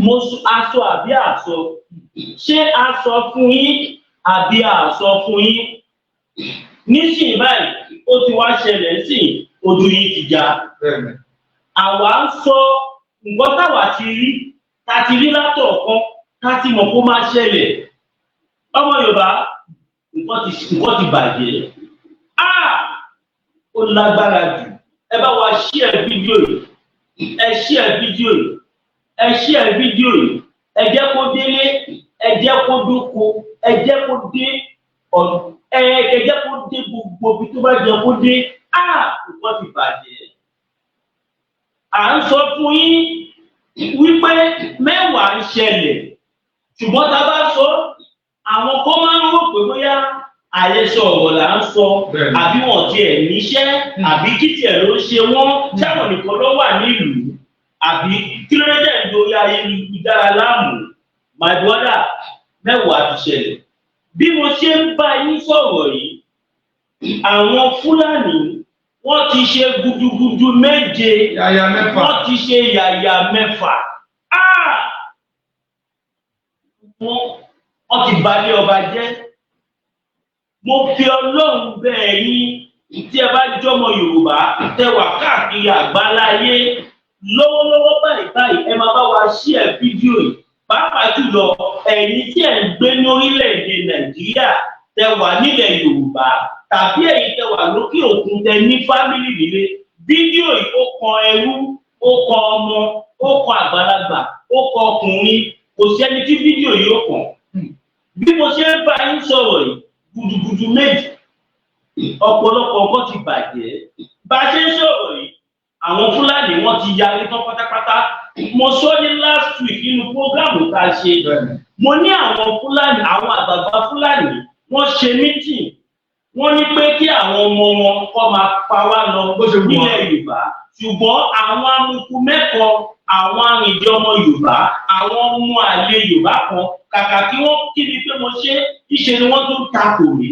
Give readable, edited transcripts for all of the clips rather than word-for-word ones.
mo aṣọ àbí àsọ ṣé aṣọ fún yín àbí àsọ fún yín nísìnyí báyìí ó ti wá ṣẹlẹ̀ sí ojú yín ti já àwa ń sọ nǹkan táwa ti rí ta ti rí látọ̀ọ̀kan ká ti mọ̀ kó máa ṣẹlẹ̀ ọmọ Yorùbá nǹkan ti bàjẹ́ ó lágbára jù ẹ bá wa share fídíò yìí ẹ share fídíò yìí ẹ share fídíò yìí ẹ jẹ́ kó délé ẹ jẹ́ kó dóko ẹ jẹ́ kó dé ẹ jẹ́ kó dé gbogbo bí tó bá jẹ́ kó dé nǹkan ti bàjẹ́ à ń sọ fún yín wípé mẹ́wàá ń ṣẹlẹ̀ ṣùgbọ́n tá a bá sọ àwọn kan máa ń rò pé bóyá àyẹsọ ọ̀rọ̀ là ń sọ àbí wọn tiẹ̀ níṣẹ́ àbí kí tiẹ̀ ló ń ṣe wọ́n sáwọn nìkan ló wà nílùú àbí kí ló dé lórí ayélujára láàmú my brother mẹ́wàá ti ṣẹlẹ̀ bí mo ṣe ń bá yín sọ̀rọ̀ yìí àwọn Fúlàní wọ́n ti ṣe gudugudu méje wọ́n ti ṣe yàyà mẹ́fà wọ́n ti balẹ̀ ọba jẹ́. Mo fi Ọlọ́run bẹ̀ yín tí ẹ bá jọmọ Yorùbá tẹ wà káàkiri àgbáláyé lọ́wọ́lọ́wọ́ báyìí ẹ máa bá wa share fídíò yìí pàápàá jùlọ ẹ̀yin tí ẹ ń gbé ní orílẹ̀-èdè Nàìjíríà tẹ wà nílẹ̀ Yorùbá tàbí ẹ̀yin tẹ wà lókè òkun tẹ ní fámìlì nílé fídíò yìí ó kan ẹrú ó kan ọmọ ó kan àgbàlagbà ó kan ọkùnrin kò sí ẹni tí fídíò yìí ó kàn bí mo ṣe ń bá yín sọ̀rọ̀ yìí gudugudu méjì ọ̀pọ̀lọpọ̀ nǹkan ti bàjẹ́ bá a ṣe ń sọ̀rọ̀ yìí àwọn Fúlàní wọ́n ti yarí tán pátápátá mo sọ ní last week nínú prógámù tá a ṣe mo ní àwọn Fúlàní àwọn àgbààgbà Fúlàní wọ́n ṣe mítìn wọ́n ní pé kí àwọn ọmọ wọn kọ́ máa pa wá lọ nílẹ̀ Yorùbá ṣùgbọ́n àwọn amukú mẹ́kọ̀ọ́ àwọn arìnrìn ọmọ Yorùbá àwọn ọmọ àlè Yorùbá kan kàkà kí wọ́n kí ni pé mo ṣe ìṣe ni wọ́n tún takò mí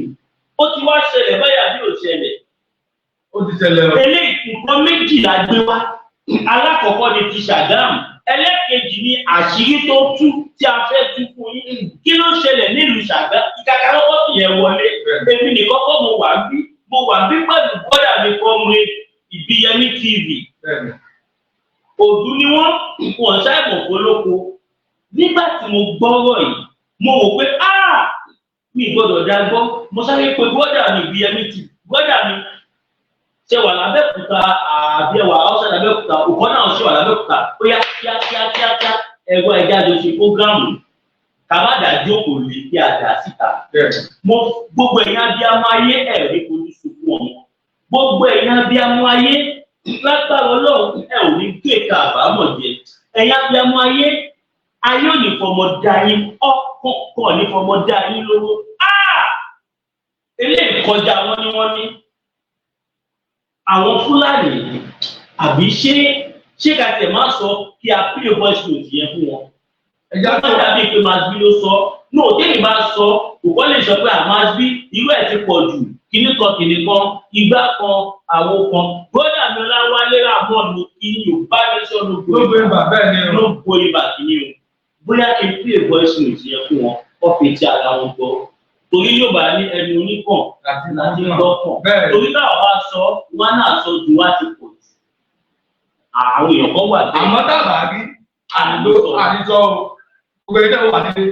ó ti wá ṣẹlẹ̀ báyà bí ò ṣẹlẹ̀ ó ti ṣẹlẹ̀ o. eléyìí nǹkan méjì la gbé wá alákọ̀ọ́kọ́ ni ti Ṣàgámù ẹlẹ́kejì ni àṣírí tó tú tí a fẹ́ tú fún yín kí ló ṣẹlẹ̀ nílùú Ṣàgámù ìkàkà lọ́wọ́ sì yẹn wọlé èmi nìkan kọ́ mo wà bí pẹ̀lú bọ́dà mi kọ́mre Ìbíyẹmí TV òdú ni wọ́n ṣàìmọ̀ polóko nígbà tí mo gbọ́rọ̀ yìí mo wò pé mi gbọ́dọ̀ dá gbọ́ mo sáré pé bọ́dà mi Ìbíyẹmí TV bọ́dà mi ṣe wà lábẹ́òkúta àbí ẹwà outside lábẹ́òkúta òkọ́ náà ṣe wà lábẹ́òkúta ó yá kíákíá ẹgbẹ́ ẹja jọ ṣe prógrámù kàbádà jókòó lè kí àdá síta mo gbogbo ẹ̀yin abiyamọ ayé ẹ̀rí kojú sunkún ọmọ gbogbo ẹ̀yin abiyamọ ayé lágbára Ọlọ́run ẹ ò ní gbé ká àbámọ̀ jẹ ẹ̀yin abiyamọ ayé ò ní fọmọ dá yín ọkọ̀ ní fọmọ dá yín lówó eléyìí kọjá wọ́n ní àwọn Fúlàní àbí ṣé ká tẹ̀ máa sọ kí a pílè voice note yẹn fún wọn. ẹ̀já tó dàbí pé Masbi ló sọ ní òtẹ́ẹ̀lì bá sọ òkọ́ lè sọ pé Masbi irú ẹ̀ ti pọ̀ jù kíní kan igbá kan àwo kan bọ́dà mi Ọláwálé Ramon ló kí Yorùbá nation ló bo ibà kíní o bóyá kí n pílè voice note yẹn fún wọn kọ́ fi ti ara wọn gbọ́ torí yóò bá ní ẹni oníkàn láti gbọ́kàn torí náà wá sọ wọn náà sọ ju wá ti pọ̀ jù àwọn èèyàn kan wà dé. àmọ́ tábà rí àdìsọ gbogbo ẹgbẹ́ wà nílé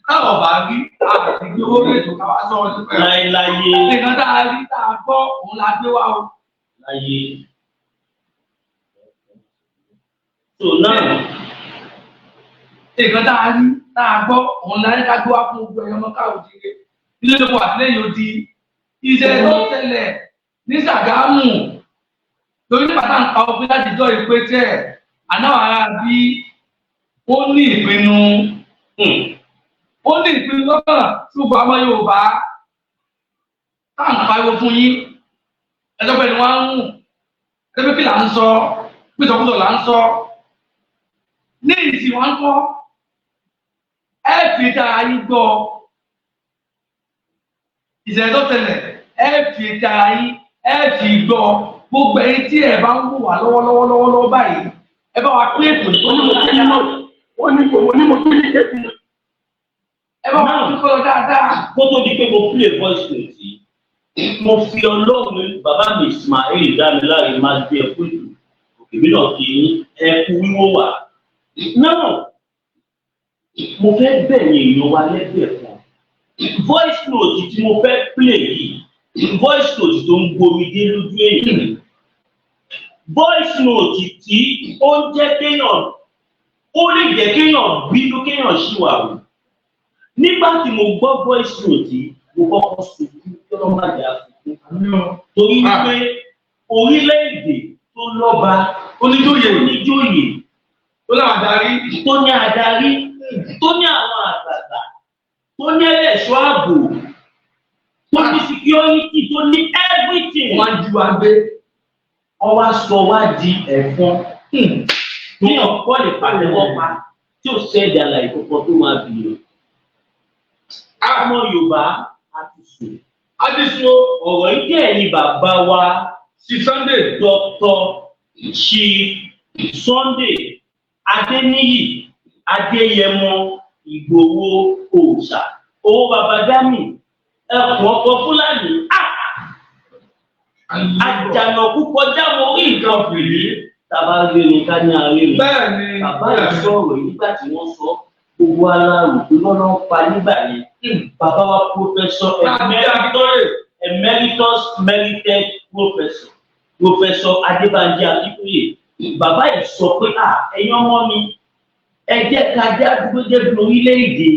táwọn bá rí àdìsọ owó ètò káwá sọ ọ́ sí pẹ̀lú. láyé nǹkan tá a rí tá a gbọ́ òun la gbé wá o. láyé tó náà. nǹkan tá a rí tá a gbọ́ òun la ní ká gbé wá fún gbogbo ẹ̀yọ́ ọmọ káwọ́ jíire ilé ìlú àtìlẹ́yìn odi ìṣẹ̀lẹ̀ tó ṣẹlẹ̀ ní Ṣàgámù torí nígbà tá à ń pa òfin láti jọ ìpè tẹ̀ ànáwó ara bí ó ní ìpinnu lọ́kàn ṣùgbọ́n àwọn Yorùbá tá à ń pariwo fún yín ẹjọ́ pẹ̀lú wọn ń hùn ẹgbẹ́ kí là ń sọ pìtọ́kùtọ̀ là ń sọ ní ìsìn wọn kọ́ ẹ fi dára yín gbọ́ ìṣẹ̀lẹ̀ tó tẹ̀lẹ̀ ẹ fi dára yín ẹ fi gbọ́ gbogbo ẹ̀yin tí ẹ bá ń wò wá lọ́wọ́lọ́wọ́ báyìí ẹ bá wa pín ètò ìtọ́jú wọ́n ní mo tún ní kéde. ẹ bá wọn tún kọ́ dáadáa. kó tó di pé mo play voice note yìí mo fi ọlọ́run bàbá mi Ismail dámiláre máa gbé ẹ fún ìlú èmi náà kì í ẹ kú wíwó wà. náà mo fẹ́ bẹ̀rẹ̀ èèyàn wa lẹ́gbẹ̀ẹ́ kan voice note tí mo fẹ́ play yìí voice note tó ń gbomi dé lójú èèyàn voice note tí ó ń jẹ́ kéèyàn ó lè jẹ́ kéèyàn bínú kéèyàn ṣìwàwù nígbà tí mo gbọ́ voice note yìí mo kọ́kọ́ sunkún kí ọlọ́run má jà sunkún torí pé orílẹ̀-èdè tó lọ́ba oníjòyè tó láwọn adarí tó ní adarí tó ní àwọn àgbààgbà tó ní ẹlẹ́ṣọ́ ààbò tó ní security tó ní everything. wọ́n ju wa gbé. wọ́n wá sọ wá di ẹ̀fọn ní ọ̀pọ̀ lè pàtẹ́wọ́ pa tí ó ṣẹ́ẹ̀dì àlàyé kọ̀ọ̀kan tó máa bìí. ọmọ Yorùbá àti sùn ọ̀rọ̀ yìí díẹ̀ ni bàbá wa sí Sunday Dr. Chief Sunday Adéníyì Adéyẹmọ Ìgbòho Òòṣà owó bàbá dámì ẹkùn ọkọ Fúlàní àjànàkú kọjá mo rí nǹkan fìrí tàbá rí ni ká ní àárẹ̀ rẹ̀ bàbá yìí sọ̀rọ̀ nígbà tí wọ́n sọ gbogbo aláàrù tó lọ́nà pa nígbà yẹn bàbá wa professor emeritus merited professor Adébánjí Akíntóyè bàbá yìí sọ pé ẹ̀yin ọmọ mi ẹ jẹ́ ká dé àdúgbò jẹ́ bí orílẹ̀-èdè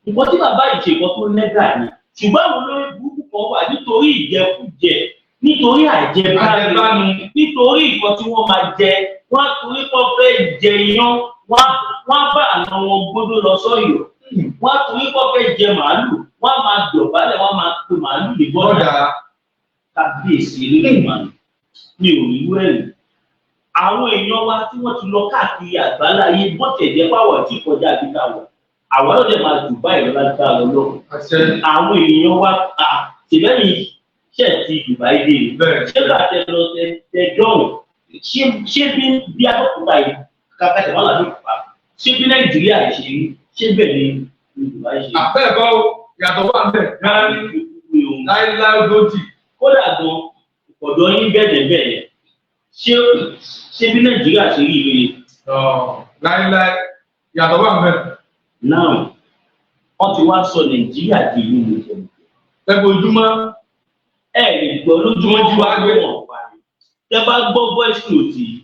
nǹkan tí bàbá yìí ṣe nǹkan tó lẹ́gà ni ṣùgbọ́n àwọn olórí burúkú kan wà nítorí ìjẹkújẹ nítorí àjẹbánu nítorí nǹkan tí wọ́n máa jẹ wọ́n á torí kọ́ fẹ́ jẹ iyán wọ́n á bá àwọn wọn gbódó lọ sọ́yọ̀ wọ́n á torí kọ́ fẹ́ jẹ màálù wọ́n á máa dọ̀bálẹ̀ wọ́n á máa pe màálù lè bọ́dà kábíyèsí eré màálù mi ò rí wẹ́rì. àwọn èèyàn wa tí wọ́n ti lọ káàkiri àgbáláyé bọ́tẹ̀jẹ́ pàwọ̀ tí kọjá àbíká wọ̀ àwọn ọlọ́dẹ máa jù báyìí lọ́lágbá lọ́lọ́run. àwọn èèyàn wa tìlẹ́yìn ṣẹ̀ ti Dubai dé ṣé bàtẹ lọ tẹ dọ́rùn ṣé bí abọ́kúta yìí kàkà tẹ̀wọ́n làbí kùpà ṣé bí Nàìjíríà ṣe rí ṣé bẹ́ẹ̀ ni Dubai ṣe. àbẹ́ẹ̀kọ́ yàtọ̀ wà ń bẹ̀ gánà láíláí lójì. kódà gan ọ̀dọ́ yín bẹ̀rẹ̀ bẹ̀rẹ̀ ṣé bí Nàìjíríà ṣe rí ire. láíláí yàtọ̀ wà ń bẹ̀. náà wọ́n ti wá sọ Nàìjíríà di ìlú mùsùlùmí. ẹgbẹ́ ojúmọ́ ẹ lè gbọ́ lójúmọ́ tí wàá gbé wọn pa ni. tẹ bá gbọ́ voice note yìí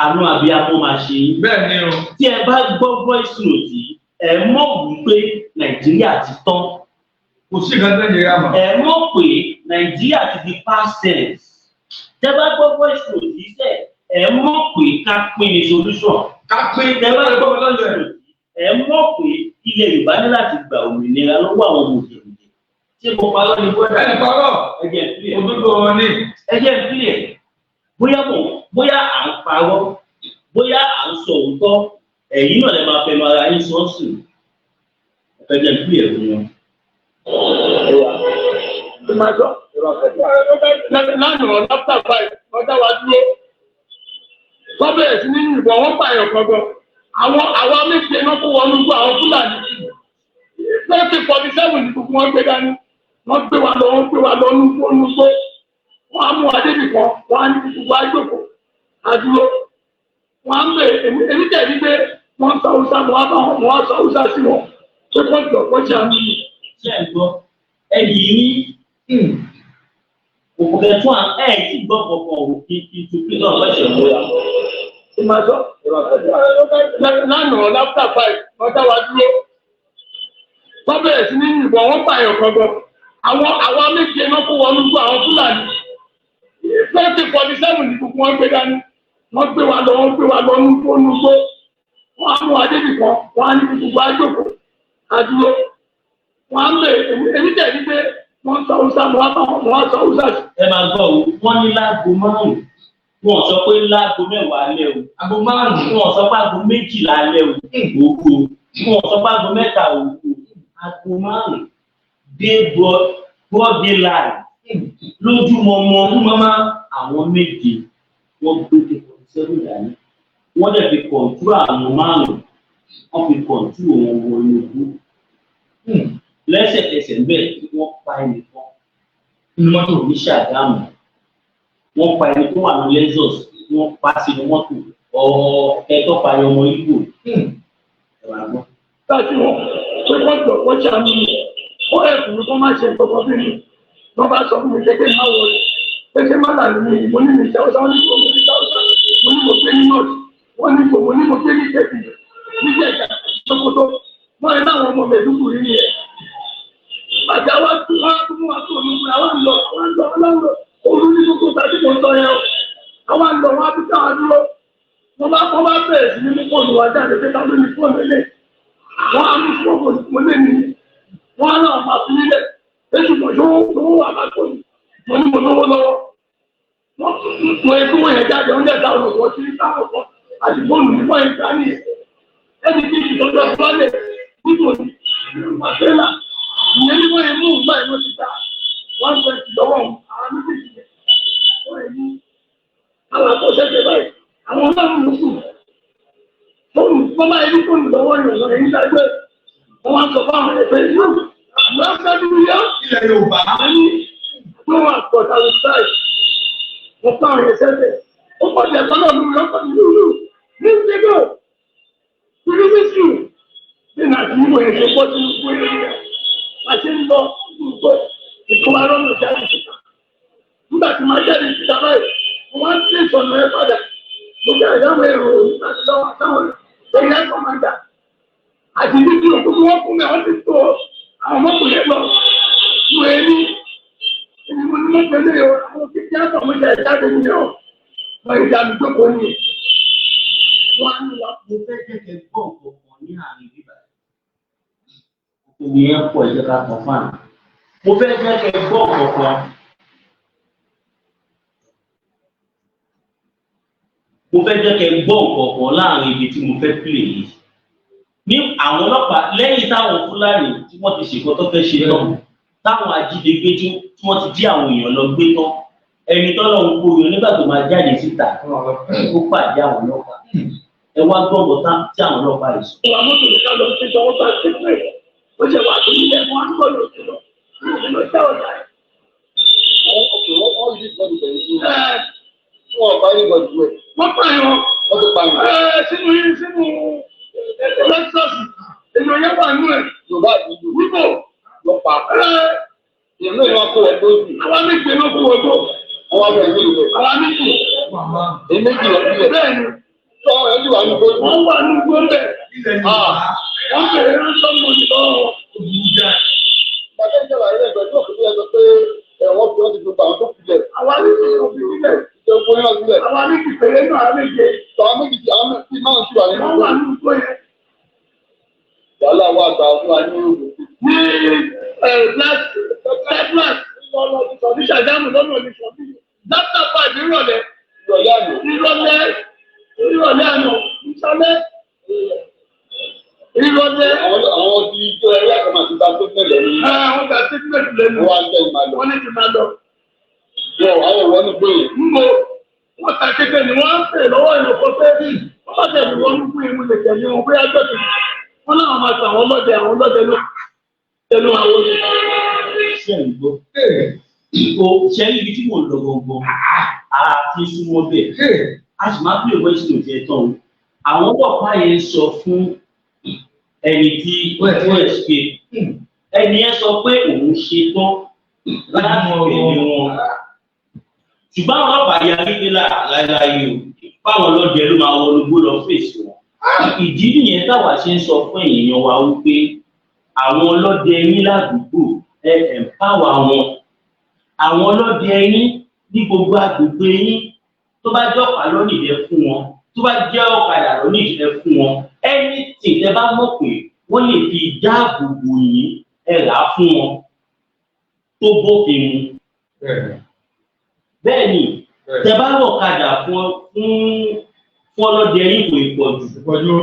àánú abiyamọ máa ṣe yín. bẹ́ẹ̀ ni o. tí ẹ bá gbọ́ voice note yìí ẹ mọ̀ wípé Nàìjíríà ti tán. kò sí ìkan Nàìjíríà mọ́. ẹ mọ̀ pé Nàìjíríà ti di past tense. tẹ bá gbọ́ voice note yìí sẹ́ ẹ mọ̀ pé ká pín ní solution. ká pín tẹ bá gbọ́ voice note yìí ẹ mọ̀ pé ilẹ̀ Yorùbá ní láti gba òmìnira lọ́wọ́ àwọn ọmọ òjò ṣé mo parọ́ ni bọ́dà ẹni parọ́ ẹ̀jẹ̀ ìpìlẹ̀ òdodo ọ̀ọ́nì ẹ̀jẹ̀ ìpìlẹ̀ bóyá à ń parọ́ bóyá à ń sọ òótọ́ ẹ̀yin náà lè máa fẹnu ara yín sọ́ọ̀sì ẹ̀jẹ̀ ìpìlẹ̀ fún wọn. lánàá lápá báyìí ọjà wa dúró wọ́n bẹ̀rẹ̀ sí ní ìbọn wọ́n pààyàn kankan àwọn méje náà kó wọnú gbọ́ àwọn Fúlàní 2047 ní gbogbo wọn gbé dání wọ́n gbé wa lọ nugbó wọ́n á mú wa débi kan wọ́n á ní gbogbo àjòkó àdúró wọ́n á ń bè èmi tẹ̀lé pé wọ́n sọ Hausa wọ́n á sọ Hausa sí wọn tó kọ́ jọ kọ́ ṣe àmì mi. ṣé ẹ gbọ́ ẹ̀yìn ní òkùnkẹ́ tún ẹ̀ tí gbọ́ kankan òun kí tuntun náà lọ́sẹ̀ múra. lánàá lápá báyìí ọjà wa dúró wọ́n bẹ̀rẹ̀ sí ní ìbọn wọ́n pààyàn kankan àwọn méje náà kó wọnú gbọ́ àwọn Fúlàní 2047 ní gbogbo wọn gbé dání wọ́n gbé wa lọ nugbó wọ́n á mú wa débi kan wọ́n á ní gbogbo àjòkó àdúró wọ́n á ń bè èmi tẹ̀lé pé wọ́n sọ Hausa wọ́n á sọ Hausa sí. ẹ máa gbọ́ o wọ́n ní láago márùn-ún wọ́n sọ pé láago mẹ́wàá alẹ́ o aago márùn-ún wọ́n sọ pé aago méjìlá alẹ́ o òkú wọ́n sọ pé aago mẹ́ta òkú aago márùn-ún dé broad daylight lójúmọmọ mọ́mọ́ àwọn méje wọ́n gbé dé 47 dání wọ́n dẹ̀ fi kọ̀ǹtú àwọn márùn-ún wọ́n fi kọ̀ǹtú òun wọ inú ìlú lẹ́sẹ̀kẹsẹ̀ bẹ́ẹ̀ tí wọ́n pa ẹnìkan nínú mọ́tò ní Ṣàgámù wọ́n pa ẹni tó wà ní Lexus wọ́n pa sínú mọ́tò ẹ̀tọ́ parí ọmọ Ìgbò ẹ̀wà gbọ́. Táàtì wọn tó gbọ́dọ̀ wọ́n ṣàánú mi ó ẹ̀kùn kó má ṣe nǹkan bí mi wọ́n bá sọ fún mi pé má wọlé pé ṣé má là ní mo ní mi ṣàwọ́sá wọn ní kò mo ní ṣàwọ́sá mo ní mo gbé ní nọ́ọ̀tì wọ́n ní kò mo ní mo gbé ní kẹ́bì níjẹ̀ ìjà Sókótó wọ́n ní láwọn ọmọ mẹ̀dúkù rí ni ẹ̀. Bàjẹ́ wá tún wá tún wá tó ní ìgbà wá lọ olú ní gbogbo tàbí mo sọ yẹn o àwọn àlọ́ wọn á bí káwọn dúró wọ́n bá bẹ̀rẹ̀ sí ní mú fóònù wá jáde pé táwọn ní fóònù ilé wọ́n á mú fóònù mo lé ní wọ́n á náà máa fi nílẹ̀ èsì mọ̀ yóò lówó wà bá tó ní mo ní mo lówó lọ́wọ́ mo ètò wọn yẹn jáde oúnjẹ táwọn olùkọ́ sí táwọn kan àti fóònù nípa ìgbà ní ẹni tí ìtọ́jú ọ̀pọ̀ lẹ̀ nítorí wàtẹ́là ìyẹn ní wọ́n yẹn mú ìgbà ìlú ti ta 120 lọ́wọ́ àwọn méjèèjì wọ́n yẹn ní alákọ̀ọ́sẹ́sẹ́ báyìí àwọn ọlọ́run ló kù fóònù wọ́n máa ní fóònù lọ́wọ́ ìrọ̀lọ́ èyí dágbé wọ́n wá sọ fáwọn ẹ̀fẹ́ yóò lọ́sẹ̀dúró yá ilẹ̀ Yorùbá ní tó wà pọ̀tà lùsáì wọ́n fáwọn ẹ̀sẹ̀sẹ̀ ó pọ̀jù ẹ̀kọ́ náà lórí ọkọ̀ nílùú ní ìgbẹ́gbẹ́ ìrúbísù ní nàìjíríà èdè pọ̀ sí gbogbo ènìyàn àti ń lọ gbogbo ìkọ́wá lọ́nà jáde síta nígbà tí máa jáde síta báyìí wọ́n á tẹ̀ sọ̀nà ẹ̀ padà gbogbo àdáwọ̀ èrò láti lọ́wọ́ àtàwọn ẹ̀yà kọ̀mọ̀dà àti níbi òkúkú wọn kún mẹ́ wọ́n ti tó àwọn ọmọkùnrin lọ fún ẹni ìdìbò ní mọ́tẹ́lẹ̀ àwọn kíkí àtọ̀mọ́jà ìjáde ní ọ̀ wọ́n ìjà àdúgbò ní wọ́n á ní wà. Mo fẹ́ kẹ́kẹ́ gbọ́ ọ̀pọ̀ ní àárín bíbá òun yẹn pọ̀ ìjọba kan fáàn. Mo fẹ́ kẹ́kẹ́ gbọ́ ọ̀pọ̀ mo fẹ́ jẹ́ kẹ́ gbọ́ ọ̀pọ̀ láàrin ibi tí mo fẹ́ pìlè yìí. Ní àwọn ọlọ́pàá lẹ́yìn táwọn Fúlàní tí wọ́n ti ṣèkọ́ tó fẹ́ ṣe náà táwọn ajínigbé tí wọ́n ti jí àwọn èèyàn lọ gbé tán ẹni tọ́lọ̀ ń kórè nígbà tó máa jáde síta ó pàdé àwọn ọlọ́pàá ẹ wá gbọ́ngàn tán tí àwọn ọlọ́pàá yìí sọ. Ìwà mọ́tò lè ká lọ sí ìjọwọ́ bá ṣe pé ó ṣe wà tó nílẹ̀ wọn á gbọ́ lọ sí lọ nínú iṣẹ́ ọ̀dà ẹ̀. Wọ́n yí ìgbọ́dọ̀ bẹ̀rẹ̀ sí wọ́n bá yí ìgbọ́dọ̀ bẹ̀rẹ̀. Wọ́n pààyàn Wọ́n tó pààyàn. sínú Lexus èèyàn yẹn wà nínú ẹ̀. Yorùbá àti ìlú Wíwò lọ pa. Èèyàn náà wá kó wọ́n tó jù. àwa méje ló kú wọ́n tó. Wọ́n wá bẹ̀rẹ̀ ní ìlú. Àwa méjì. Èyí méjì lọ sílẹ̀. Bẹ́ẹ̀ni Tọ́ ẹ̀ sì wà ní gbóòdù. wọ́n wà ní gbọ́dẹ̀. Wọ́n bẹ̀rẹ̀ ránṣọ́ mọ̀ ní lọ́wọ́. Bàtẹ́ ìjọba ilé ẹgbẹ́ tó kù sí ẹgbẹ́ pé ẹ̀wọ̀n fi wọ́n ti gbogbo àwọn tó kù lẹ̀. Àwa méjì ló fi sílẹ̀. Ìjọba ìpínlẹ̀ náà sílẹ̀. Àwa méjì péré náà àwa méje. Tọ́ àwọn méjì àwọn méjì máa ń ṣì wà nínú Wọ́n wà gbóòdù. ní gbọ́ yẹn. Wàhálà wà gbà fún wa ní òògùn. Ní Black ní Ṣàgámù lọ́nà ní Ṣọ̀bí. Dápítà pàdé ìrọ̀lẹ́. Ìrọ̀lẹ́ àná. Ìrọ̀lẹ́ àná. Ìṣọ̀lẹ́. Ìrọ̀lẹ́. Àwọn ti ijó ẹ̀rọ àkàmà ti ta tó tẹ̀lé ní. Àwọn gbà statement lẹ́nu. Wọ́n á tẹ̀ ìmọ̀ lọ. Wọ́n ní ti máa lọ. Àwọn ìwọ́n ní gbòòrò. Nbo wọ́n ta kékeré ni wọ́n á pè lọ́wọ́ ìrọ̀kọ́ pé wọ́n bá tẹ̀lé wọn ní fún ìmú lè tẹ̀lé wọn bóyá gbẹ̀dẹ̀. Wọ́n náà máa tà àwọn ọlọ́dẹ ló tẹnu àwọn olè. Ṣé ń gbọ́? Ṣé ibi tí mo lọ gbọ̀ngàn àti súnmọ́ bẹ́ẹ̀? A sì máa ń pè wọ́n ìṣòro jẹ tán. Àwọn ọlọ́pàá yẹn sọ fún ẹni tí wọ́n ṣe ẹni yẹn sọ pé òun ṣe tán láti tẹ̀lé wọn. Ṣùgbọ́n àwọn ọlọ́pàá ya kékeré láéláé o. Báwọn ọlọ́dẹ ló máa wọnú gbó lọ fèsì wọn. Ìdí nìyẹn táwa ṣe ń sọ fún èèyàn wa wípé àwọn ọlọ́dẹ yín ládùúgbò ẹ ẹ̀mpáwà wọn. Àwọn ọlọ́dẹ yín ní gbogbo agbègbè yín tó bá jẹ́ ọ̀pá lónìí ẹ fún wọn tó bá jẹ́ ọ̀kadà lónìí ẹ fún wọn ẹni tí ẹ bá mọ̀ pé wọ́n lè fi dáàbò bò yín ẹ rà á fún wọn tó bófin mu. Bẹ́ẹ̀ ni tẹ bá rọ̀ ọ̀kadà fún ọlọ́dẹ yín kò pọ̀ jù.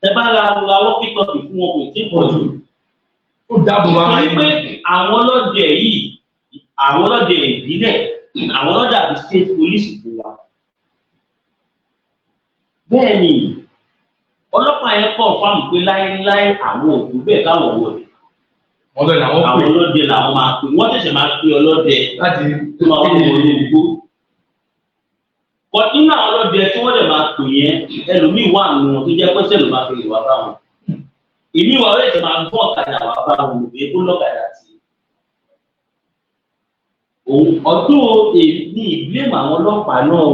Tẹ bá ra wọ́pítọ́ọ̀tì fún wọn kò tí pọ̀ jù. Ó dáàbò bá wáyé. Torí pé àwọn ọlọ́dẹ yìí àwọn ọlọ́dẹ ìbílẹ̀ àwọn ọlọ́dẹ àti state police fún wa. bẹ́ẹ̀ ni ọlọ́pàá yẹn kọ̀ fáwọn pé láéláé àwọn òkú bẹ́ẹ̀ káwọn wọlé. Ọ̀dọ̀ làwọn pè. Àwọn ọlọ́dẹ làwọn máa pè. Wọ́n ṣẹ̀ṣẹ̀ máa pè ọlọ́dẹ láti tó máa wọ́n wọlé igbó. Kọ́ nínú àwọn ọlọ́dẹ tí wọ́n dẹ̀ máa pè yẹn ẹlòmíì wà nù wọn tó jẹ́ pẹ́sẹ̀ ló máa fi ìwà bá wọn. Ìmí ìwà ọ̀rẹ́ ìjọba máa gbọ́ ọ̀kadà wà bá wọn òbí tó lọ́kadà sí. Ọdún èmi ìbílẹ̀mù àwọn ọlọ́pàá náà o.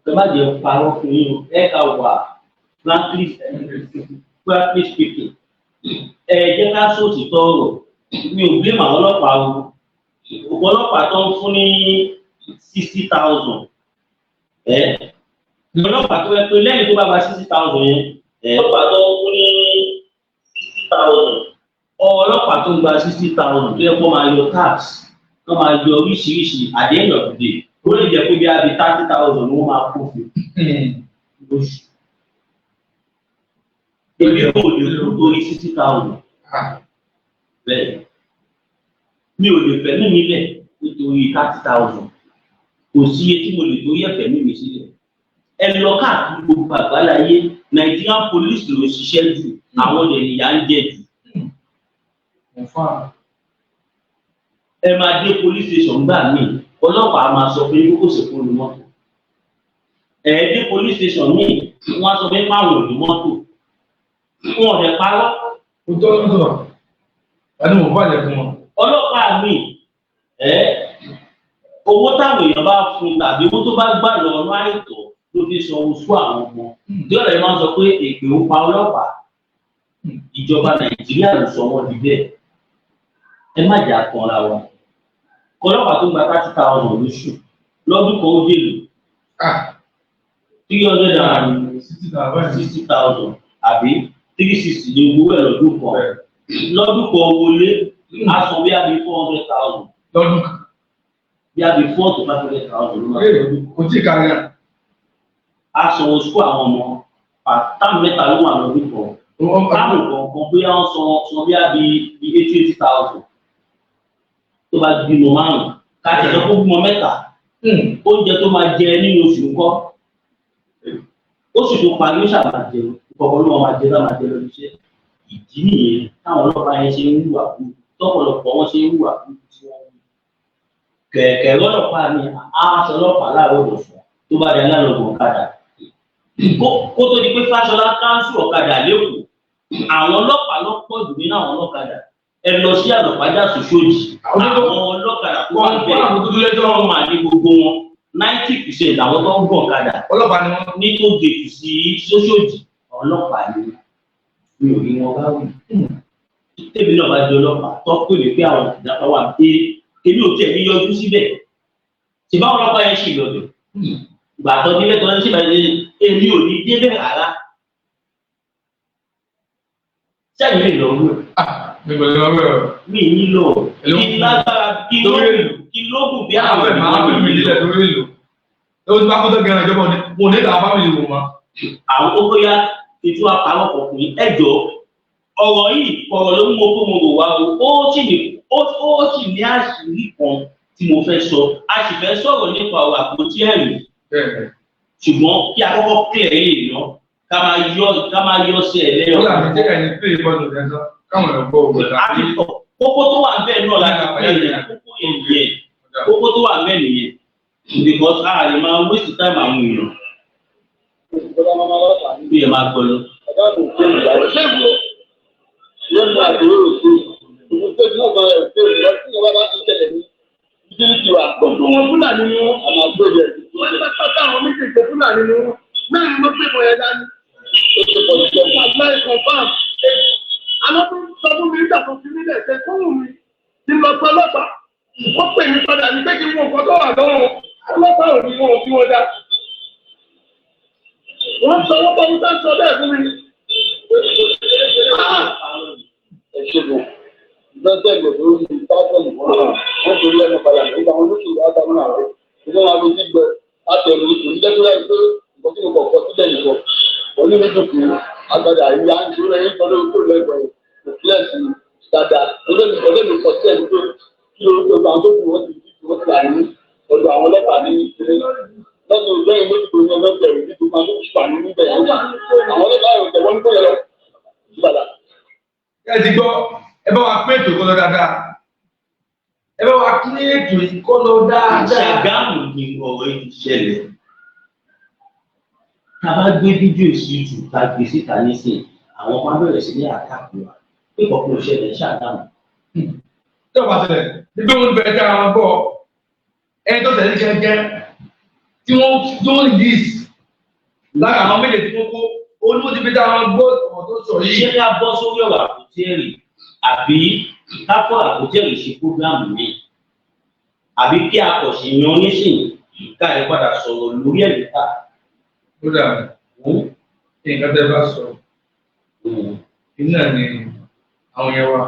Ẹ má jẹ́ parọ́ fún yín o. Ẹ̀ka wà frankly speaking. Ẹ jẹ́ ká sóòtì tọrọ. Mi ò blame àwọn ọlọ́pàá o. Ọlọ́pàá tó ń fún ní 60,000. Ọlọ́pàá tó yẹ pé lẹ́yìn tó bá gba 60,000 yẹn. Ọlọ́pàá tó ń fún ní 60,000. Ọlọ́pàá tó ń gba 60,000 tó yẹ kó máa yọ tax. Wọ́n máa yọ oríṣiríṣi at the end of the day. Ó lè jẹ́ pé bí a bí 30,000 ni wọ́n máa kó fún lóṣù. Èmi ò lè lò lórí 60,000. Bẹ́ẹ̀ mi ò lè fẹ̀mí mi lẹ̀ nítorí 30,000. Kò sí iye tí mo lè torí ẹ̀fẹ̀mí mi sílẹ̀. Ẹ lọ káàkiri gbogbo àgbáláyé Nigerian police ló ṣiṣẹ́ jù àwọn ènìyàn ń jẹ jù. Ẹ máa dé police station gbà míì ọlọ́pàá máa sọ pé kó sì fún mi mọ́tò. Ẹ dé police station míì wọ́n á sọ pé máwọn ò ní mọ́tò. Wọ́n ò dẹ̀ parọ́. Ó tọ́ lọ́dọ̀ ẹni mo bá lẹ̀ fún wọn. Ọlọ́pàá mi owó táwọn èèyàn bá fún tàbí owó tó bá gbà lọ ọ̀nà àìtọ́ ló fi san oṣù àwọn ọmọ. Tí ọ̀rẹ́ máa ń sọ pé èpè ó pa ọlọ́pàá. Ìjọba Nàìjíríà ló sọ wọ́n di bẹ́ẹ̀. Ẹ má jà tanra wa. Ọlọ́pàá tó gba 30,000 lóṣù lọ́dún kan ó dèlò. 360,000 àbí 360 ní owó ẹ̀ lọ́dún kan. Lọ́dún kan wọlé a san bí a bí 400,000. Lọ́dún kan. Bí a bí 400 to 500,000 ló máa lọ́dún. Kò tí ì kárí à. A san oṣù àwọn ọmọ táwọn mẹ́ta ló wà lọ́dún kan. Táwọn kọ̀ọ̀kan bí wọ́n san bí a bí 80,000. Tó bá bímọ márùn-ún ká tẹ̀lé kó bímọ mẹ́ta. Oúnjẹ tó máa jẹ nínú oṣù ńkọ́. Oṣù tó parí ó ṣàbà jẹ ìkọ̀kọ̀ ló máa jẹ láwọn jẹ lórí iṣẹ́. Ìdí nìyẹn táwọn ọlọ́pàá yẹn ṣe ń hùwà kú tọ́pọ̀lọpọ̀ wọn ṣe ń hùwà kú tí wọ́n wù. Kẹ̀kẹ́ ọlọ́pàá ni aṣọ ọlọ́pàá láàárọ̀ ọ̀sán tó bá dé aláàlọ́gbọ̀n ọ̀kadà. Kó tó di pé Fáṣọlá káńsù ọ̀kadà lẹ́kọ̀ọ́ àwọn ọlọ́pàá ló pọ̀ jù nínú àwọn ọlọ́kadà. Ẹ lọ sí àlọ́pàá Sòṣòdì àwọn ọlọ́kadà tó wà bẹ́ẹ̀ tó wọ́n máa ní gbogbo wọn 90% àwọn tó ń gbọ̀n ọ̀kadà. Ọlọ́pàá ni wọ́n ní tó gèjì sí Sòṣòdì ọlọ́pàá ni mi ò rí wọn bá wù. Tèmi náà bá di ọlọ́pàá tó pè mí pé àwọn ìjàpá wà pé èmi ò tiẹ̀ ní yọjú síbẹ̀. Ṣé báwọn ọlọ́pàá yẹn ṣì lọ́dọ̀? Ìgbà tó nílẹ̀ tó ń ṣe báyìí èmi ò ní débẹ̀ rárá. Sẹ́yìn lè lọ wúrò. Mi nílò kí lágbára kí lóògùn bí àwọn ẹ̀ máa ń bí ìdílé lórí ìlú. Ó ti bá kó tó gẹ̀rẹ́ ìjọba mo ní ìlà fámìlì wò wọn. Àwọn tó bóyá ètò àpamọ́ ọkùnrin ẹ̀jọ̀ ọ̀rọ̀ yìí ọ̀rọ̀ ló mú mo fún mo rò wá o. Ó sì ní àṣírí kan tí mo fẹ́ sọ. A sì fẹ́ sọ̀rọ̀ nípa ọ̀rọ̀ àpótí ẹ̀rí. Ṣùgbọ́n kí a kọ́kọ́ kílẹ̀ yìí lọ ká máa yọ sí ẹ̀ lẹ́yọ̀. Ó làbí jẹ́ ẹni pé ìbọ̀dọ̀ rẹ̀ sọ káwọn ẹ̀ gbọ́ òwe tàbí. Kókó tó wà bẹ́ẹ̀ náà láti pè é kókó yẹn nìyẹn. Kókó tó wà bẹ́ẹ̀ nìyẹn. Because a lè máa waste time àwọn èèyàn. Bí ẹ máa gbọ́ lọ. Gbogbo wọn Fúlàní ni wọn. Wọ́n bá pátá àwọn méjèèjì Fúlàní ni wọn. Mẹ́rin ló gbé bọ̀ yẹn dání. Àgbáyé confam. Àwọn tó sọ fún mi nígbà tó fi nílẹ̀ ṣe fún mi. Ti lọ sọ ọlọ́pàá. Wọ́n pè mí padà ní pé kí n mú nǹkan tó wà lọ́wọ́. Ọlọ́pàá ò ní wọn ò fi wọn dá. Wọ́n sọ wọ́n bọ́ wípé sọ bẹ́ẹ̀ fún mi. Ẹ ṣe bò lọ́sẹ̀ gbogbo ní ìtàkùn ìwọ̀n wọ́n torí ẹnu padà nígbà wọn lóṣù àtàwọn ààrẹ ìjọba wọn fi gbẹ látẹnu onídẹ́gbẹ́rẹ́ pé nǹkan tí mo kọ̀ kọ́ sílẹ̀ nìkan onímẹ̀dùkú agbada ìyá ń dúró ẹ̀yìn tọ́lé ojú lẹ́gbẹ̀ẹ́ ìpínlẹ̀sì dáadáa olómi kọ̀ sí ẹni tó kí orúkọ àwọn tó kù wọ́n ti dìbò wọ́n ti rà ní ọ̀dọ̀ àwọn ọlọ́pàá ní ìpínlẹ̀ lọ́sùn lẹ́yìn méjì tó ní ọlọ́pàá ìdí tó máa ń ni ọ̀rọ̀ yìí ti ṣẹlẹ̀. Tá a bá gbé fídíò sí jù ká gbé síta nísìnyí, àwọn máa bẹ̀rẹ̀ sí ní àtàkùn wa pé kọ̀ọ̀kan ìṣẹ̀lẹ̀ ṣàdámù. Tí o bá ṣẹlẹ̀ nígbà wọn bẹ̀rẹ̀ dára wọn gbọ́ ẹni tó tẹ̀lé gẹ́gẹ́ tí wọ́n release lára àwọn méje tí wọ́n kó olúwo ti fi dára wọn gbọ́ ọ̀rọ̀ tó sọ yìí. Ṣé ká bọ́ sórí ọ̀rọ̀ àpótẹ́rì àbí ká fọ́ àpótẹ́rì ṣe fúgàmù mi àbí kí a kọ̀ sí yan nísìnyí ká ẹ padà sọ̀rọ̀ lórí ẹ̀ níta. Ó dà nǹkan tẹ́ bá sọ iná ni àwọn yẹn wà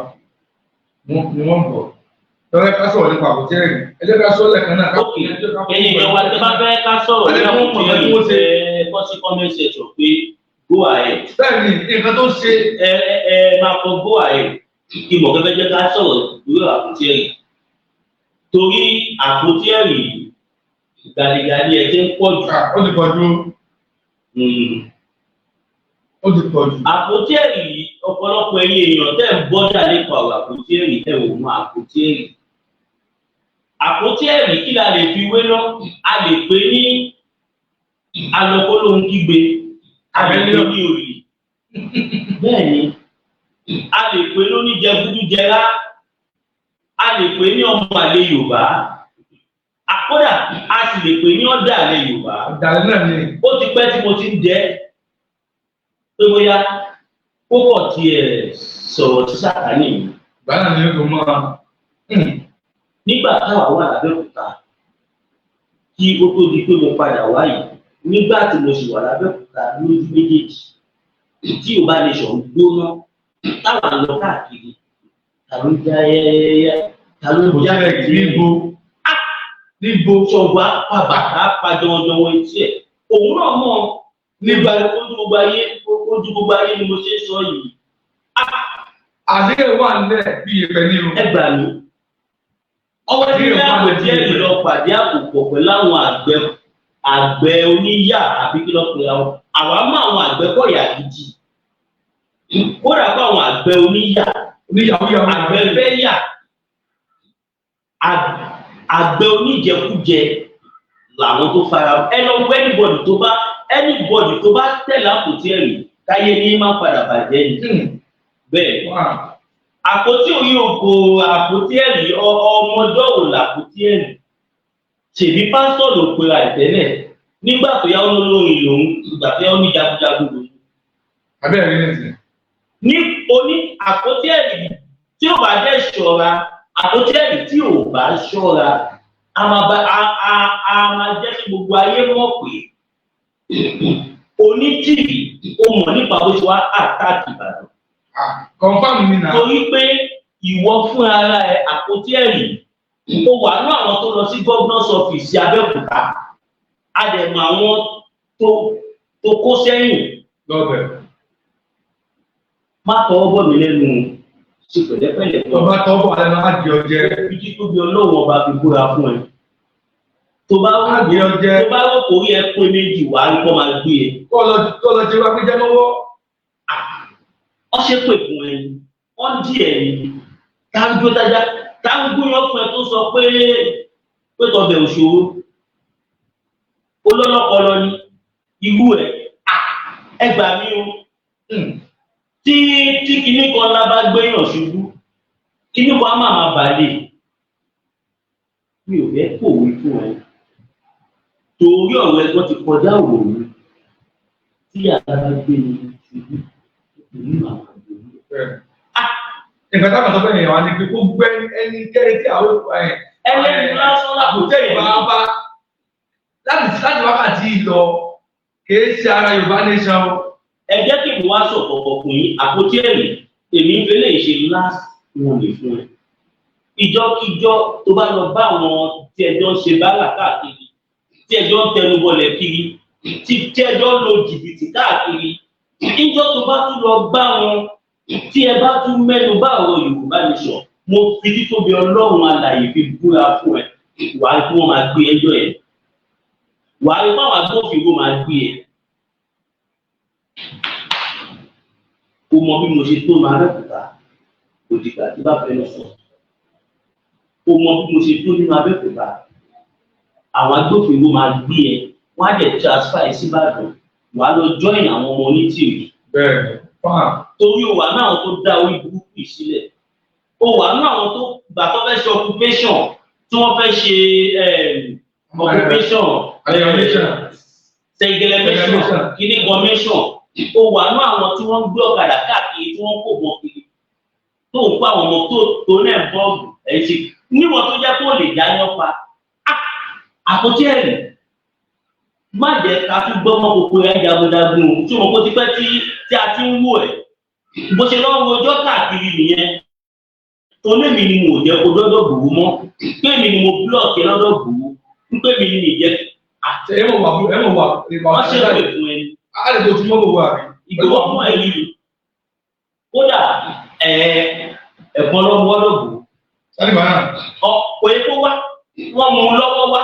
ni wọ́n bọ̀ tọ́lá ká sọ̀rọ̀ nípa àpótẹ́rì ẹjẹ́ ká sọ lẹ́ẹ̀kan náà. Ok ẹ̀yin ìjọba tẹ́ bá fẹ́ ká sọ̀rọ̀ nípa àpótẹ́rì kọ́ sí comment section pé go ahead. Bẹ́ẹ̀ni nǹkan tó ṣe. Ẹ máa kọ go ahead kí mọ̀ kẹ́kẹ́ jẹ́ ká sọ̀rọ̀ lórí àpótẹ́rì torí àpótẹ́rì gàdìgàdì ẹ̀ ti ń pọ̀ jù. Ó ti pọ̀ jù. Ó ti pọ̀ jù. Àpótẹ́rì ọ̀pọ̀lọpọ̀ ẹ̀yin èèyàn tẹ́ ń bọ́dà nípa ọ̀rọ̀ àpótẹ́rì ẹ̀ ò mọ àpótẹ́rì. Àpótẹ́rì kí la lè fi wé lọ? A lè pè ní alọ́kọ́lóhun kígbe, abẹ́lẹ́ ní òrì. Bẹ́ẹ̀ni, a lè pè lóní jẹgúdújẹrá, a lè pè ní ọmọ àlè Yorùbá. Àkọ́dà a sì lè pè ní ọ̀dà àlè Yorùbá. Ọ̀dàlẹ̀ náà ni. Ó ti pẹ́ tí mo ti ń jẹ́ pé bóyá púpọ̀ tiẹ̀ sọ̀rọ̀ sí Sàtánì. Báyọ̀ ni ó máa. Nígbà táwa wà lábẹ́òkúta kí ó tó di pé mo padà wá yìí, nígbà tí mo sì wà lábẹ́òkúta lójú méjèèjì tí ò bá lè sọ̀rọ̀ gbóná táwa ń lọ káàkiri ta ló já yẹ́yẹ́yẹ́ ta ló já níbo ṣọ̀gbọ́n apàbàtà apàjọwọ́jọwọ́ etí ẹ̀ òun náà mọ̀ nígbà ojú gbogbo ayé ni mo ṣe ń sọ yìí. Àdéhùn wà nílẹ̀ bí ìpẹ́ ní o. Ẹ gbà mí. Ọwọ́ tí ní àpótẹ́rì lọ pàdé àpòpọ̀ pẹ̀lú àwọn àgbẹ̀ oníyà àbí kí lọ́ọ́ pè àwọn. Àwa mọ àwọn àgbẹ̀ kọ̀yà gidi. Kódà kó àwọn àgbẹ̀ oníyà. Àgbẹ̀ fẹ́yà. Àgbẹ̀ oníjẹkújẹ làwọn tó fara. Ẹ lọ wọ anybody tó bá tẹ̀lé àpótẹ́rì káyé ní máa padà bàjẹ́ ni. Bẹ́ẹ̀ àpótí orí oko àpótẹ́rì ọmọdé wò làpótẹ́rì ṣèbí pásítọ̀ ló pera ìtẹ́lẹ̀ nígbà tó yá olórin lòun ìgbà tó yá ó ní jagunjagun lòun. Abẹ́rẹ́ ní ẹ̀sìn. Ní oní àpótẹ́rì tí ò bá dẹ̀ ṣọ́ra àpótẹ́rì tí ò bá ṣọ́ra a máa jẹ́ kí gbogbo ayé mọ̀ pé onítìrì ó mọ̀ nípa bó ṣe wá àtàkì Ìbàdàn. Confirm mi náà. Torí pé ìwọ fún ara ẹ àpótẹ́rì ó wà ní àwọn tó lọ sí governor's office Abẹ́òkúta a dẹ̀ mọ àwọn tó kó sẹ́yìn. Lọ́bẹ̀. Má tọwọ́ bọ̀ mí lẹ́nu ṣe pẹ̀lẹ́pẹ̀lẹ́. Ọba tọwọ́ bọ̀ lẹ́nu á di ọjẹ́. Ibi tó bí Ọlọ́run ọba fi búra fún ẹ. Tó bá rò kórí ẹ pé méjì wà á rí kọ́ máa gbé e. Kọ́ lọ jẹ́ wá pé jẹ́ lọ́wọ́. Wọ́n ṣe pè fún ẹni, wọ́n dí ẹ̀yìn, táńgbó dájá, táńgbó yọ fún ẹ tó sọ pé tọbẹ̀ òṣòro. Olólọ́pọlọ ni irú ẹ̀, ẹ gbà mí o. Tí kinní kan lábá gbéyàn ṣubú, kinní kan á máa bàlẹ̀. Mi ò fẹ́ kòwé fún ẹ. Torí ọ̀rọ̀ ẹgbọ́n ti kọjá òwòrán tí àgbàrá gbé ní ṣubú. Nǹkan táwọn sọ fẹ́ yẹn wá ní pé kó gbẹ́ ẹni kẹ́rin tí àwọn ẹlẹ́ni lásán àpótẹ́rì bá láti wákàtí lọ kìí ṣe ara Yorùbá nation. Ẹ jẹ́ kí n wá sọ̀kọ̀kọ̀ fún yín àpótẹ́rì èmi ń fẹ́lẹ́ ṣe last one lè fún ẹ. Ìjọ́kíjọ́ tó bá lọ bá àwọn tí ẹjọ́ ń ṣe bálà káàkiri tí ẹjọ́ ń tẹnubọlẹ̀ kiri tí ẹjọ́ ń lo jìbìtì káàkiri. Ìjọ́ tó bá tún lọ bá wọn tí ẹ bá tún mẹ́nu bá ọ̀rọ̀ Yorùbá nation mo fi títóbi Ọlọ́run alààyè fi búra fún ẹ wà á kí wọ́n máa gbé ẹjọ́ ẹ̀ wà á rí báwọn agbófinró máa gbé ẹ. O mọ bí mo ṣe tó máa rẹ́pùtà òdìgbà tí bá fẹ́ lọ sọ. O mọ bí mo ṣe tó nínú Abẹ́òkúta àwọn agbófinró máa gbé ẹ wọ́n á dẹ̀ transfer ẹ sí Ìbàdàn wàá lọ join àwọn ọmọ onítìrì. bẹ́ẹ̀ torí o wà náà tó dá orí burúkú yìí sílẹ̀ o wà náà àwọn tó gbà tó fẹ́ ṣe occupation tí wọ́n fẹ́ ṣe occupation segregation kìíní gọmẹ́sàn o wà náà àwọn tí wọ́n ń gbé ọ̀kadà káàkiri tí wọ́n kò bọ̀ kiri tó ń pa àwọn ọmọ tó náà bọ́ọ̀lù ẹ̀sìn níwọ̀n tó jẹ́ kó lè dá yán pa àkótí ẹ̀rì má jẹ́ ká tún gbọ́ mọ́ gbogbo ẹ̀ jagunjagun tí mo kó ti pẹ́ tí a ti ń wò ẹ̀ bó ṣe lọ́wọ́ ọjọ́ káàkiri nìyẹn tolémi ni mo jẹ́ kó dọ́dọ̀ gbòó mọ́ pé mi ni mo búlọ̀kì lọ́dọ̀ gbòó ń pè mí ní ìjẹ́ àti ẹ mọ̀ wà wọ́n ṣe pé fún ẹni a lè tó tún mọ́ gbogbo àbí. ìgbòho fún ẹ yìí kódà ẹ̀gbọ́n lọ́wọ́ lọ́gbòó sani bàá ọ̀pọ̀ epo wá wọ́n mú un lọ́wọ́ wá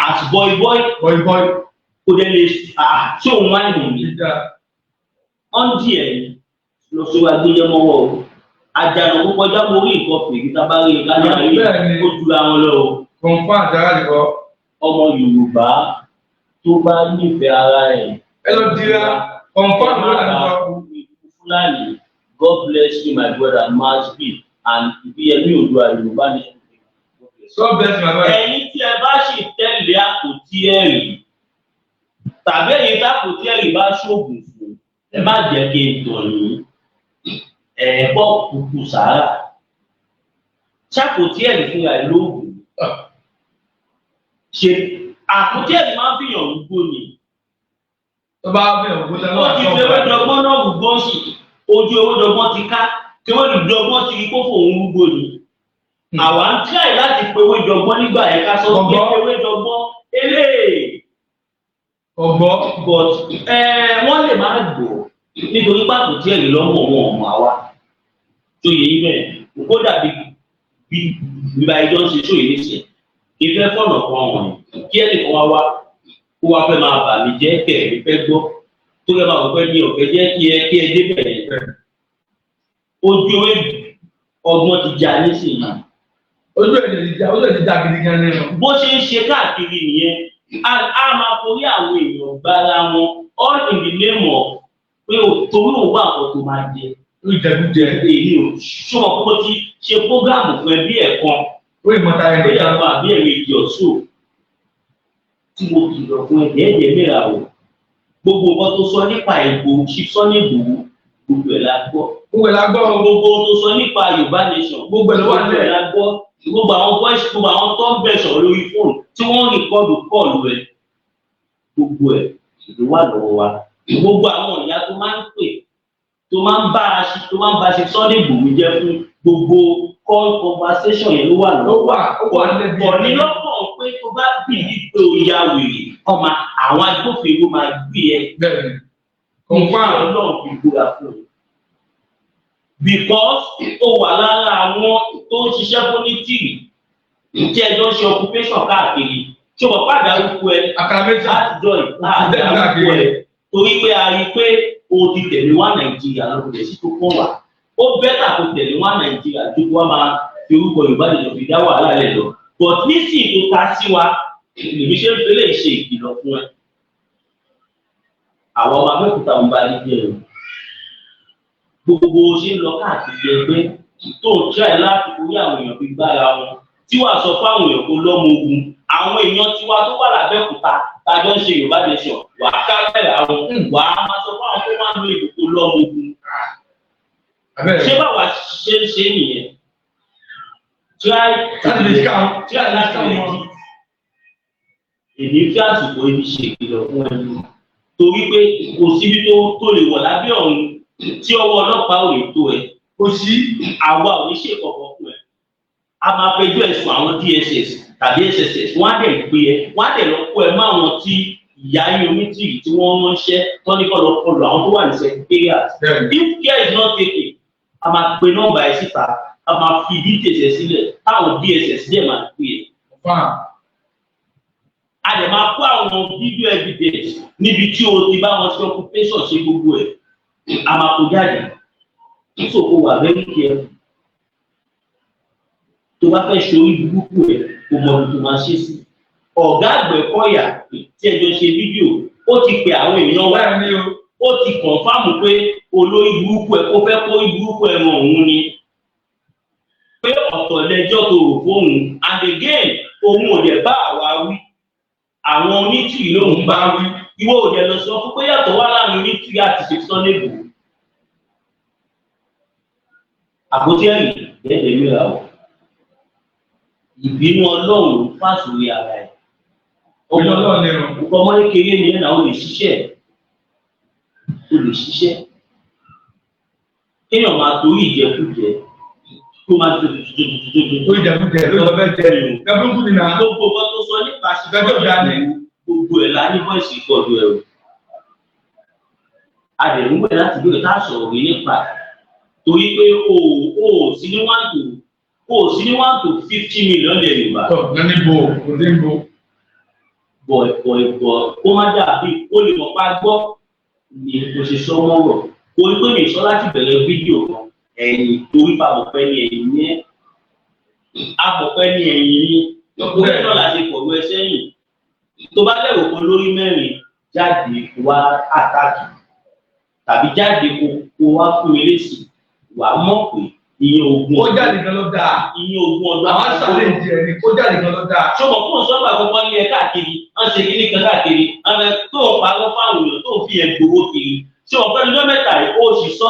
àti bọ́ìbọ́ì kò dẹ̀ lè tí òun wá nìyí mi ọ́ndì ẹ̀ lọ sí wa gbé yẹmọ́wọ́ o àjànà púpọ̀ jábọ̀ orí nǹkan fèrè tá a bá rí i kájà rí i ó jura wọn lọ o. kọ̀ǹfà àjàrà nìkan. ọmọ Yorùbá tó bá nífẹ̀ẹ́ ara ẹ̀. ẹ lọ dira kọ̀ǹfà àjàrà nìkan. Fúlàní God bless you my brother mass be and ibi ẹni Oòduà Yorùbá ní. God bless my brother. ẹ̀yin tí ẹ bá sì tẹ̀lé àpótí ẹ̀rí tàbí ẹ̀yin tí àpótí ẹ̀rí bá ṣoògùn fún ẹ má jẹ́ kí n tọ̀ yín ẹ̀ẹ́bọ̀ kúkú sàárà ṣàpótí ẹ̀rí fúnra ẹ̀ lóògùn ṣe àpótí ẹ̀rí máa ń fìyàn gbogbo ni. tó bá fìyàn gbogbo tẹ́lẹ̀ wọ́n ti fi ewé dọ́gbọ́n náà gbogbo sí ojú ewé dọ́gbọ́n ti ká kí wọ́n lè dọ́gbọ́n ti rí kó fòun gbogbo ni. àwa ń tíráì láti pe ewé dọ́gbọ́n nígbà yẹn ká sọ pé ewé dọ́gbọ́n eléyìí. ọgbọ́. but wọ́n lè má gbọ́ nítorí pàtó tí ẹ̀rí lọ́mọ wọn ọmọ àwa tó yẹ yín bẹ́ẹ̀ kó dàbí bí ìgbà ìjọ ń ṣe tó yẹ ṣe ìfẹ́ fọ̀nà kan wọ̀nyí kí ẹnìkan wá wá kó wá fẹ́ máa bà mí jẹ́ kẹ̀mí fẹ́ gbọ́ tó fẹ́ máa wọ́pẹ́ ní ọ̀fẹ́ jẹ́ kí ẹ débẹ̀ yẹn ojú ewé ọgbọ́n ti jà nísìnyí. ojú ẹ̀ ti jà gidi gan nínú. bó ṣe ń ṣe káàkiri nìyẹn a máa forí àwọn èèyàn gbára wọn all in the name of pé torí òun wà nǹkan tó máa jẹ. ó jẹkújẹ. èyí ò ṣọ́ kó ti ṣe prógáàmù fún ẹbí ẹ̀ kan. ó ìmọ̀ta ẹ̀ ó yàgò àbí ẹ̀rọ èdè ọ̀ṣọ́ tí mo kìlọ̀ fún ẹ̀jẹ̀ mẹ́ra o. gbogbo nǹkan tó sọ nípa ìbò ṣíṣọ́ ní ìbò gbogbo ẹ̀ la gbọ́. gbogbo ẹ̀ la gbọ́. gbogbo tó sọ nípa Yorùbá nation gbogbo ẹ̀ la gbọ́. gbogbo àwọn voice gbogbo àwọn tó ń bẹ̀ sọ̀rọ̀ lórí fóònù tí wọ́n ń rìkọ́dù kọ́ọ̀lù ẹ̀ gbogbo ẹ̀ ló wà lọ́wọ́ wa. gbogbo àwọn ìyá tó máa ń pè tó máa ń bá a ṣe Sunday Igboho jẹ́ fún gbogbo call conversation yẹn ló wà lọ́wọ́. pọ̀ ní lọ́pọ̀ pé tó bá bìí pé o ya wèrè ọmọ àwọn agbófinró máa gbé ẹ. bẹ́ẹ̀ni kọ̀ǹfà Ọlọ́run fi gbúra fún un. because ó wà lára àwọn tó ń ṣiṣẹ́ fún ní tìrì tí ẹjọ́ ṣe occupation káàkiri tí o bọ̀ pàdé arúgbó ẹ látijọ́ ìlú ẹ torí pé a rí i pé o ti tẹ̀lé wá Nàìjíríà lọ́kùnrin sí tó kọ́ wa ó bẹ́tà kó tẹ̀lé wá Nàìjíríà tó wá máa fi orúkọ Yorùbá nìjọba fi dá wàhálà lẹ̀ lọ but nísìnyí tó ta sí wa lèmi ṣe ń fẹ́lẹ̀ ṣe ìkìlọ̀ fún ẹ àwọn ọmọ Abẹ́òkúta ń bá níbi ẹ̀rọ gbogbo ṣe ń lọ káàkiri ẹgbẹ́ tó ń tíráì láti orí àwọn èèyàn fi gbára wọn tí wàá sọ fáwọn èèyàn kó lọ́mọ ogun àwọn èèyàn tiwa tó wà lábẹ́òkúta tájọ́ ń ṣe Yorùbá nation wà á kábẹ̀rẹ̀ àwọn wà á máa sọ fáwọn tó máa ń lo ìdòkó lọ́mọ ogun. ṣé báwa ṣe ń ṣe nìyẹn? tíráì láti lè di èmi fi àsìkò ibi ṣe ìkìlọ̀ fún ẹni torí pé kò síbi tó lè wọ̀ lábẹ́ ọ̀run tí ọwọ́ ọlọ́pàá ò lè tó ẹ kò sí àwa ò ní ṣe kọ̀ọ̀kan fún ẹ a máa fẹjọ́ ẹ̀sùn àwọn DSS tàbí SSS wọ́n á dẹ̀ gbé ẹ wọ́n á dẹ̀ lọ kó ẹ mọ́ àwọn tí ìyá yín onítìrì tí wọ́n ránṣẹ́ tọ́níkọ́ lọ kọlù àwọn tó wà ní secretariat if care is not taken a máa pe nọ́mbà ẹ síta a máa fi details ẹ sílẹ̀ táwọn DSS dẹ̀ máa pè é a dẹ̀ máa kó àwọn video evidence níbi tí o ti bá wọn ṣe occupation ṣe gbogbo ẹ̀ a máa kó jáde so kó wà very careful tó bá fẹ́ ṣe orí burúkú ẹ̀ kó mọ ibi tó máa ṣe sí ọ̀gá Àgbẹ̀kọ̀yà tí ẹjọ́ ṣe fídíò ó ti pe àwọn èèyàn wá ó ti kọ̀nfàmù pé olórí burúkú ẹ̀ ó fẹ́ kó burúkú ẹ̀ mọ òun ni pé ọ̀tọ̀ lẹjọ́ tó rò fóun and again òun ò dẹ̀ bá àwa wí àwọn onítìrì lòun bá wí ìwọ ò dẹ̀ lọ sọ fún pé yàtọ̀ wá láàrin onítìrì àti ṣètìtàn lẹ́bù àpótí ẹ̀yìn lẹ́dẹ̀ẹ́ mìíràn ọ̀ ìbínú Ọlọ́run fásitì ara ẹ̀ ọmọ kékeré ni ẹ̀ náà ó lè ṣiṣẹ́ kéèyàn máa torí ìjẹkújẹ tó máa tó ìjẹkújẹ ló lọ bẹ́ẹ̀ jẹ́ ẹ̀bùrúkú nínú gbogbo ọkọ tó sọ nípa ṣùgbọ́n gbogbo ẹ̀ la ní bọ́ọ̀sì ìkọlù ẹ̀ o àdẹ̀rúgbẹ̀ láti gbé ká sọ̀rọ̀ rí nípa torí pé o sí ní 1 to 50 million lè Yorùbá. bọ̀ kó má dàbí ó lè mọ̀ pa gbọ́ ni kò ṣe sọ mọ́rọ̀ orí pé mi sọ láti bẹ̀rẹ̀ fídíò kan ẹ̀yìn torí pàbọ̀pẹ́ ni ẹ̀yìn ní abọ̀pẹ́ ni ẹ̀yìn ní lọ́kùnrin náà láti pọ̀lú ẹ sẹ́yìn tó bá lẹ́rù kan lórí mẹ́rin jáde wá àtàkì tàbí jáde kó wá fún mi lésì wàá mọ̀ pé ìyẹn ogun ó jáde gan ló dáa ìyẹn ogun ọdún àwọn sàlẹ̀ ìdí ẹni kó jáde gan ló dáa. ṣọmọ fún ọsọgbà gbogbo ní ẹ káàkiri wọn ṣe kíní kan káàkiri àwọn tó ń parọ́ fáwọn èèyàn tó ń fi ẹgbòho kiri ṣé ọ̀pẹ́ ní lọ́mẹ́ta yìí ó sì sọ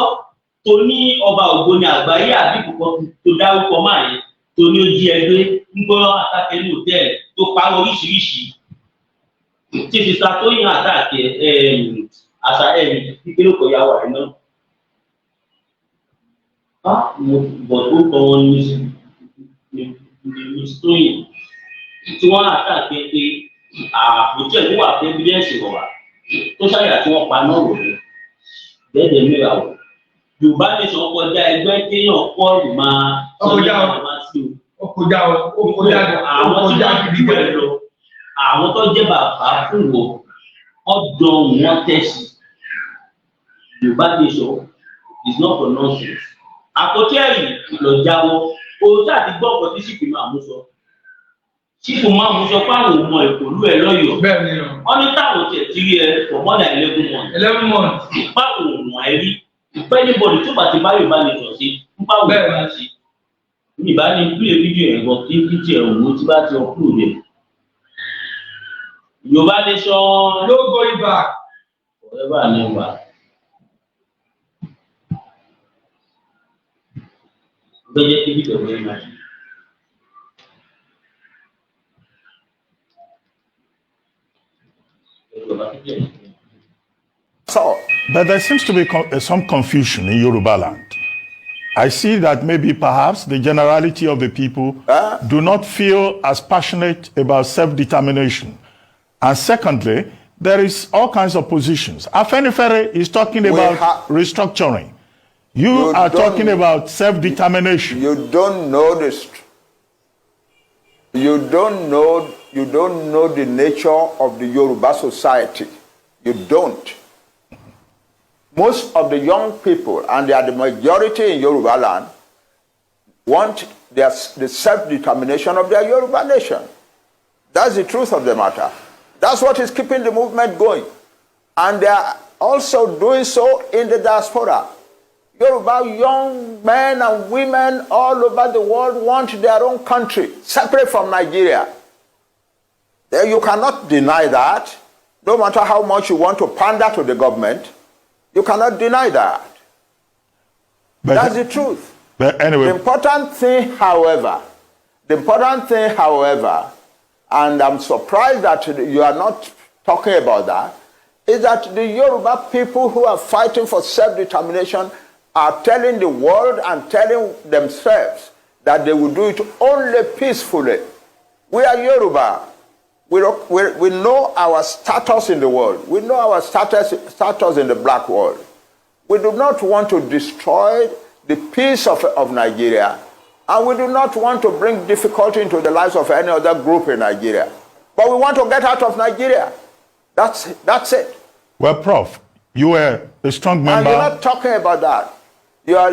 tó ní ọba Ògbóni àgbáyé àbí kòkó tó dárúkọ máa yẹn tó ní ó jí ẹgbẹ́ ń gbọ́ àtàkẹ́ ní hòtẹ́ẹ̀lì tó parọ́ oríṣiríṣi tí sísá tó yàn àtàkẹ́ àṣà kékeré kò yà wà náà. Bọ̀ tó kọ́ wọn ní stóyìn tí wọ́n àtàkẹ́ pé àpótí ẹ̀ tó wà fún evidence wà tó ṣàyà tí wọ́n pa náà wò ní bẹ́ẹ̀ mìíràn wò. Yorùbá ní sọ kọjá ẹgbẹ́ kéèyàn pọ́ọ̀lù máa ọkọjá àwọn tí wọ́n ti dúró ẹ̀ lọ àwọn tó jẹ́ bàbá fún wọn ọ̀dọ̀ wọn tẹ̀sí. Yorùbá ní sọ is not for nonsense. Àpótí ẹ̀rí lọ jáwọ́ òótọ́ àti gbọ́ ọ̀pọ̀ tí sípò máa mú sọ. Sípò máa mú sọ fáwọn ọmọ ìpòlú ẹ lọ́yọ̀ọ́. Bẹ́ẹ̀ni o. Wọ́n ní táwọn tiẹ̀ ti rí ẹ for more than 11 months. 11 months. Báwo wọ̀n ẹ rí? Ìpẹ́ níbọ̀dì tó bá ti bá Yorùbá lè sọ̀ sí. Báwo ló bá ṣe? Mi ìbá ní pílè fídíò ẹ̀ gan kí tí ẹ̀ òun ti bá ti ọkùnrin rẹ̀. Yorùbá lè sọ. No going back. Forever and ever. So, but there seems to be some confusion in Yoruba land. I see that maybe perhaps the generality of the people do not feel as passionate about self-determination. And secondly, there is all kinds of positions. Afenifere is talking about restructuring. You are talking about self-determination. You don't know this. You don't know the nature of the Yoruba society. You don't. Most of the young people, and they are the majority in Yoruba land, want the self-determination of their Yoruba nation. That's the truth of the matter. That's what is keeping the movement going. And they are also doing so in the diaspora. Yoruba young men and women all over the world want their own country, separate from Nigeria. You cannot deny that. No matter how much you want to pander to the government, you cannot deny that. But that's the truth. But anyway. The important thing, however, and I'm surprised that you are not talking about that, is that the Yoruba people who are fighting for self-determination are telling the world and telling themselves that they will do it only peacefully. We are Yoruba. We know our status in the world. We know our status in the black world. We do not want to destroy the peace of Nigeria, and we do not want to bring difficulty into the lives of any other group in Nigeria. But we want to get out of Nigeria. That's it. Well, Prof, you were a strong member. And you're not talking about that. You are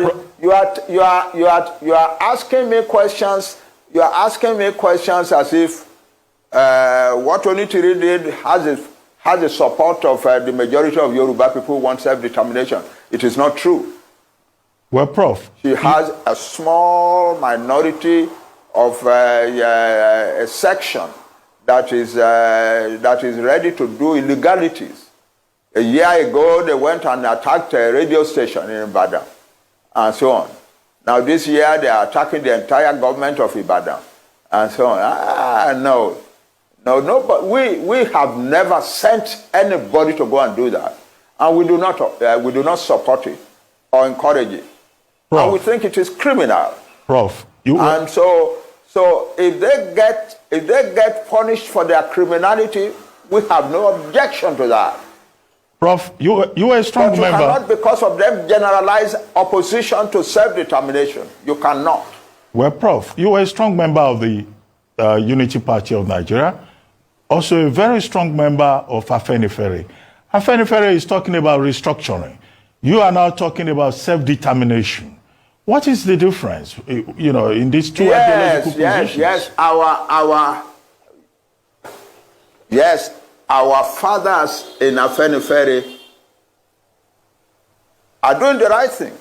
asking me questions. You are asking me questions as if what Onitiri did has the support of the majority of Yoruba people who want self-determination. It is not true. Well, Prof. She has a small minority of a section that is ready to do illegalities. A year ago, they went and attacked a radio station in Ibadan, and so on. Now this year, they are attacking the entire government of Ibadan, and so on. No, but we have never sent anybody to go and do that, and we do not support it or encourage it. Prof. And we think it is criminal. Prof. And so if they get punished for their criminality, we have no objection to that. Prof, you are a strong But you member. cannot, because of them, generalize opposition to self-determination. You cannot. Well, Prof, you are a strong member of the Unity Party of Nigeria, also a very strong member of Afenifere. Afenifere is talking about restructuring. You are now talking about self-determination. What is the difference, in these two ideological positions? Yes, our fathers in Afenifere are doing the right thing.